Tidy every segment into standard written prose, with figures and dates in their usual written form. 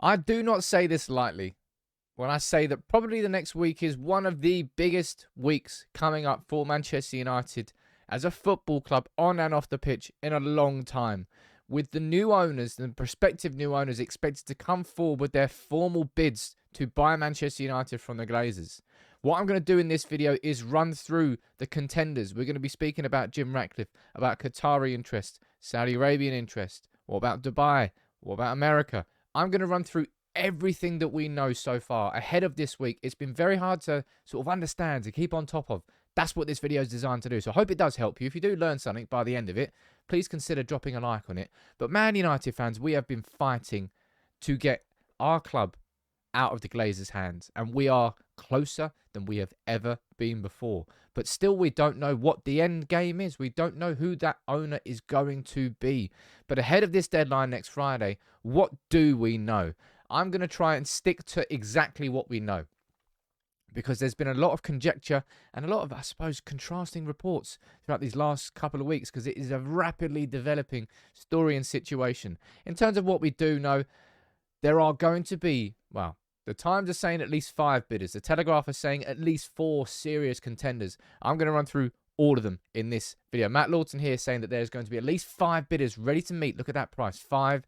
I do not say this lightly when I say that probably the next week is one of the biggest weeks coming up for Manchester United as a football club on and off the pitch in a long time. With the new owners and prospective new owners expected to come forward with their formal bids to buy Manchester United from the Glazers. What I'm going to do in this video is run through the contenders. We're going to be speaking about Jim Ratcliffe, about Qatari interest, Saudi Arabian interest. What about Dubai? What about America? I'm going to run through everything that we know so far ahead of this week. It's been very hard to sort of understand, to keep on top of. That's what this video is designed to do. So I hope it does help you. If you do learn something by the end of it, please consider dropping a like on it. But Man United fans, we have been fighting to get our club out of the Glazers' hands, and we are closer than we have ever been before. But still, we don't know what the end game is. We don't know who that owner is going to be. But ahead of this deadline next Friday, what do we know? I'm going to try and stick to exactly what we know, because there's been a lot of conjecture and a lot of, I suppose, contrasting reports throughout these last couple of weeks, because it is a rapidly developing story and situation. In terms of what we do know, there are going to be, well, the Times are saying at least 5 bidders. The Telegraph are saying at least 4 serious contenders. I'm going to run through all of them in this video. Matt Lawton here saying that there's going to be at least 5 bidders ready to meet. Look at that price, £5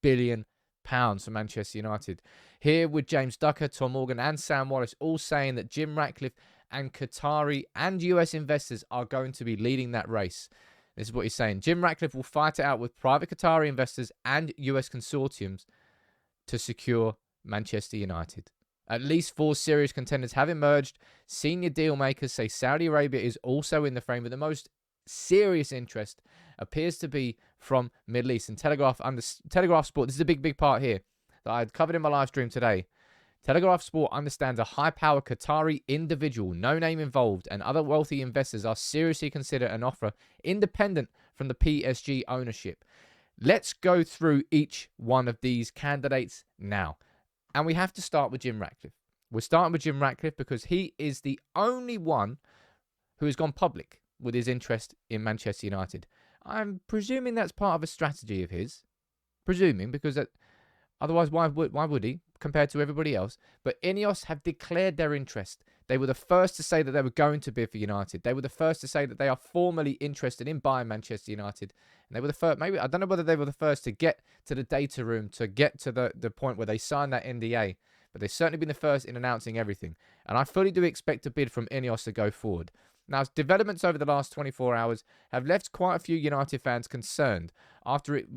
billion for Manchester United. Here with James Ducker, Tom Morgan and Sam Wallace all saying that Jim Ratcliffe and Qatari and US investors are going to be leading that race. This is what he's saying. Jim Ratcliffe will fight it out with private Qatari investors and US consortiums to secure Manchester United. At least 4 serious contenders have emerged. Senior deal makers say Saudi Arabia is also in the frame, but the most serious interest appears to be from Middle East. And Telegraph Sport, this is a big part here that I had covered in my live stream today. Telegraph Sport understands a high-powered Qatari individual, no name involved, and other wealthy investors are seriously considering an offer independent from the PSG ownership. Let's go through each one of these candidates now. And we have to start with Jim Ratcliffe. We're starting with Jim Ratcliffe because he is the only one who has gone public with his interest in Manchester United. I'm presuming that's part of a strategy of his. Presuming, because otherwise why would he, compared to everybody else? But Ineos have declared their interest. They were the first to say that they were going to bid for United. They were the first to say that they are formally interested in buying Manchester United. And they were the first, maybe, I don't know whether they were the first to get to the data room, to get to the point where they signed that NDA. But they've certainly been the first in announcing everything. And I fully do expect a bid from Ineos to go forward. Now, developments over the last 24 hours have left quite a few United fans concerned after it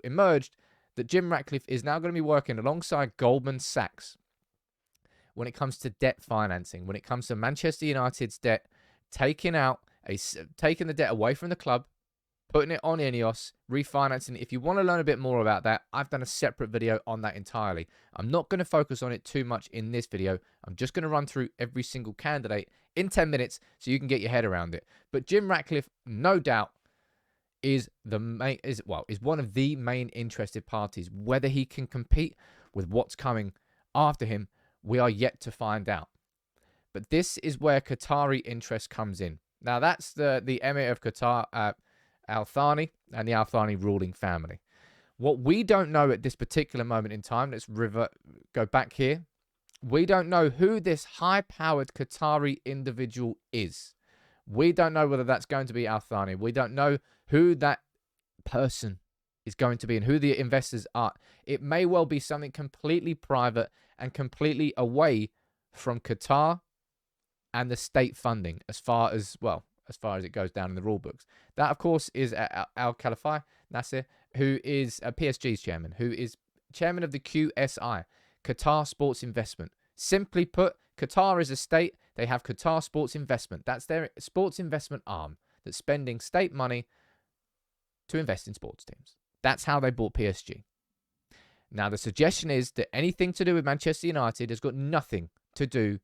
emerged that Jim Ratcliffe is now going to be working alongside Goldman Sachs when it comes to debt financing, when it comes to Manchester United's debt, taking the debt away from the club, putting it on Ineos, refinancing it. If you want to learn a bit more about that, I've done a separate video on that entirely. I'm not going to focus on it too much in this video. I'm just going to run through every single candidate in 10 minutes so you can get your head around it. But Jim Ratcliffe, no doubt, is one of the main interested parties. Whether he can compete with what's coming after him, we are yet to find out. But this is where Qatari interest comes in. Now, that's the Emir of Qatar, Al Thani, and the Al Thani ruling family. What we don't know at this particular moment in time, let's go back here. We don't know who this high-powered Qatari individual is. We don't know whether that's going to be Al Thani. We don't know who that person is going to be and who the investors are. It may well be something completely private and completely away from Qatar and the state funding as far as it goes down in the rule books. That, of course, is Al Khalifa Nasser, who is PSG's chairman, who is chairman of the QSI, Qatar Sports Investment. Simply put, Qatar is a state. They have Qatar Sports Investment. That's their sports investment arm that's spending state money to invest in sports teams. That's how they bought PSG. Now, the suggestion is that anything to do with Manchester United has got nothing to do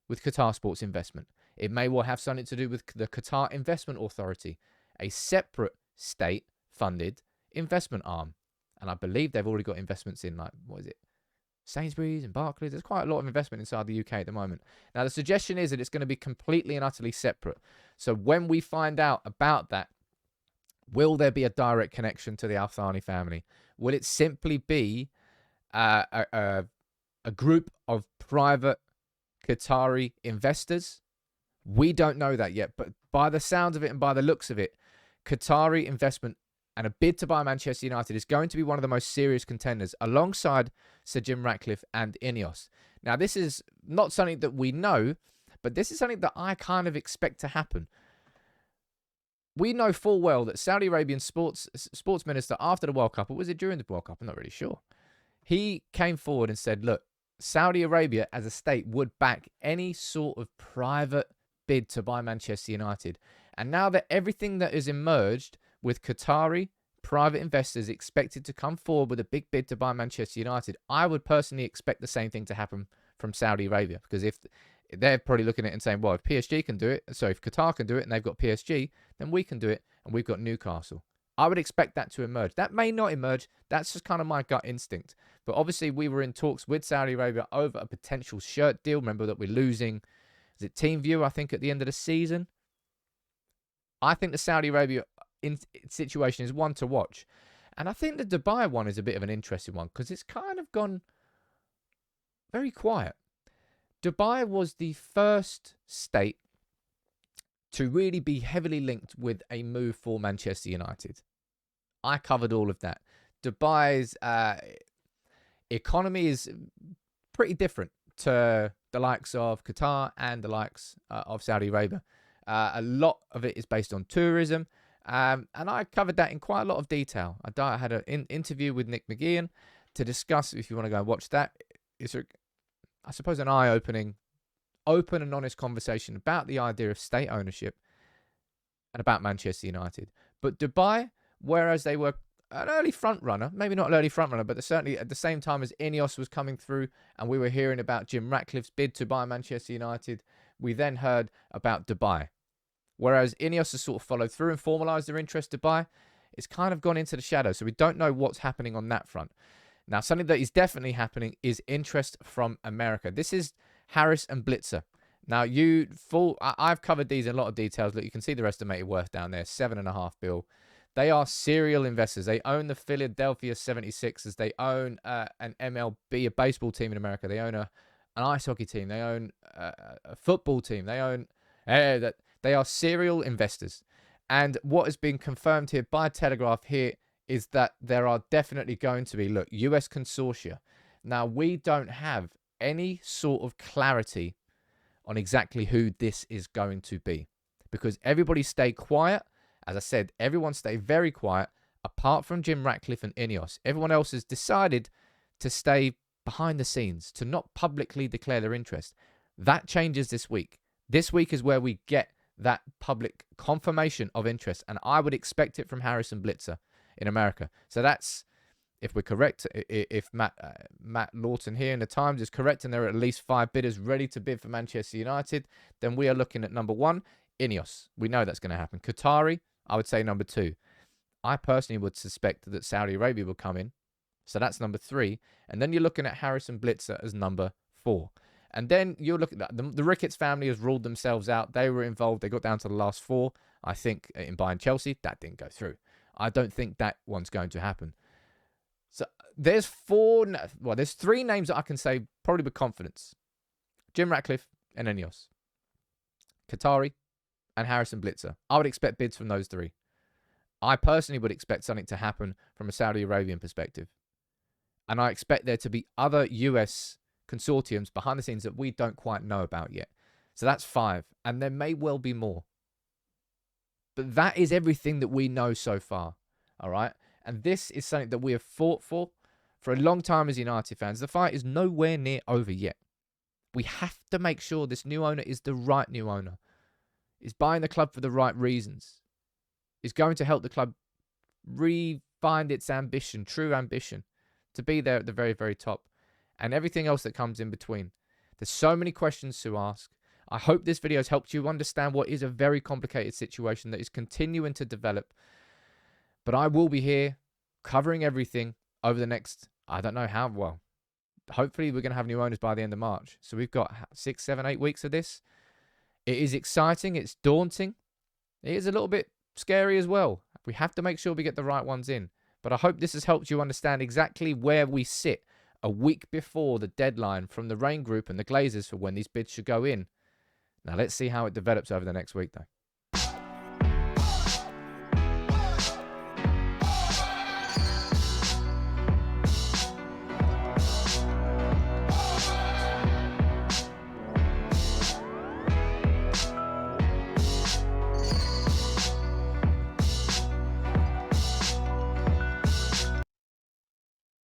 with Qatar Sports Investment. It may well have something to do with the Qatar Investment Authority, a separate state-funded investment arm. And I believe they've already got investments in, Sainsbury's and Barclays. There's quite a lot of investment inside the UK at the moment. Now, the suggestion is that it's going to be completely and utterly separate. So when we find out about that, will there be a direct connection to the Al Thani family? Will it simply be a group of private Qatari investors. We don't know that yet, but by the sounds of it and by the looks of it, Qatari investment and a bid to buy Manchester United is going to be one of the most serious contenders alongside Sir Jim Ratcliffe and Ineos. Now, this is not something that we know, but this is something that I kind of expect to happen. We know full well that Saudi Arabian sports minister after the World Cup, or was it during the World Cup? I'm not really sure. He came forward and said, look, Saudi Arabia as a state would back any sort of private bid to buy Manchester United. And now that everything that has emerged with Qatari private investors expected to come forward with a big bid to buy Manchester United, I would personally expect the same thing to happen from Saudi Arabia. Because if they're probably looking at it and saying, well, if PSG can do it, so if Qatar can do it and they've got PSG, then we can do it and we've got Newcastle. I would expect that to emerge. That may not emerge. That's just kind of my gut instinct. But obviously, we were in talks with Saudi Arabia over a potential shirt deal. Remember that we're losing, is it TeamViewer, I think, at the end of the season? I think the Saudi Arabia situation is one to watch. And I think the Dubai one is a bit of an interesting one because it's kind of gone very quiet. Dubai was the first state to really be heavily linked with a move for Manchester United. I covered all of that. Dubai's economy is pretty different to the likes of Qatar and the likes of Saudi Arabia. A lot of it is based on tourism, and I covered that in quite a lot of detail. I had an interview with Nick McGeehan to discuss, if you want to go and watch that. It's, I suppose, an eye-opening, open and honest conversation about the idea of state ownership and about Manchester United. But Dubai, whereas they were an early front runner, maybe not an early front runner, but certainly at the same time as Ineos was coming through and we were hearing about Jim Ratcliffe's bid to buy Manchester United, we then heard about Dubai. Whereas Ineos has sort of followed through and formalised their interest to buy, it's kind of gone into the shadow. So we don't know what's happening on that front. Now, something that is definitely happening is interest from America. This is Harris and Blitzer. Now, I've covered these in a lot of details. Look, you can see the estimated worth down there, $7.5 billion. They are serial investors. They own the Philadelphia 76ers. They own an MLB, a baseball team in America. They own an ice hockey team. They own a football team. They own that. They are serial investors. And what has been confirmed here by Telegraph here is that there are definitely going to be, look, US consortia. Now, we don't have any sort of clarity on exactly who this is going to be because everybody stayed quiet. As I said, everyone stayed very quiet apart from Jim Ratcliffe and Ineos. Everyone else has decided to stay behind the scenes, to not publicly declare their interest. That changes this week. This week is where we get that public confirmation of interest, and I would expect it from Harris and Blitzer in America. So that's, if we're correct, if Matt Lawton here in the Times is correct and there are at least 5 bidders ready to bid for Manchester United, then we are looking at number 1, Ineos. We know that's going to happen. Qatari, I would say number 2. I personally would suspect that Saudi Arabia will come in. So that's number 3. And then you're looking at Harris and Blitzer as number 4. And then you're looking at the Ricketts family has ruled themselves out. They were involved. They got down to the last 4. I think in buying Chelsea, that didn't go through. I don't think that one's going to happen. So there's 3 names that I can say probably with confidence. Jim Ratcliffe and Ineos. Qatari and Harris and Blitzer. I would expect bids from those 3. I personally would expect something to happen from a Saudi Arabian perspective. And I expect there to be other US consortiums behind the scenes that we don't quite know about yet. So that's 5. And there may well be more. But that is everything that we know so far. All right? And this is something that we have fought for a long time as United fans. The fight is nowhere near over yet. We have to make sure this new owner is the right new owner. Is buying the club for the right reasons. Is going to help the club re-find its ambition, true ambition, to be there at the very, very top. And everything else that comes in between. There's so many questions to ask. I hope this video has helped you understand what is a very complicated situation that is continuing to develop. But I will be here covering everything over the next, I don't know how, well, hopefully we're going to have new owners by the end of March. So we've got 6, 7, 8 weeks of this. It is exciting. It's daunting. It is a little bit scary as well. We have to make sure we get the right ones in. But I hope this has helped you understand exactly where we sit a week before the deadline from the Raine Group and the Glazers for when these bids should go in. Now, let's see how it develops over the next week, though.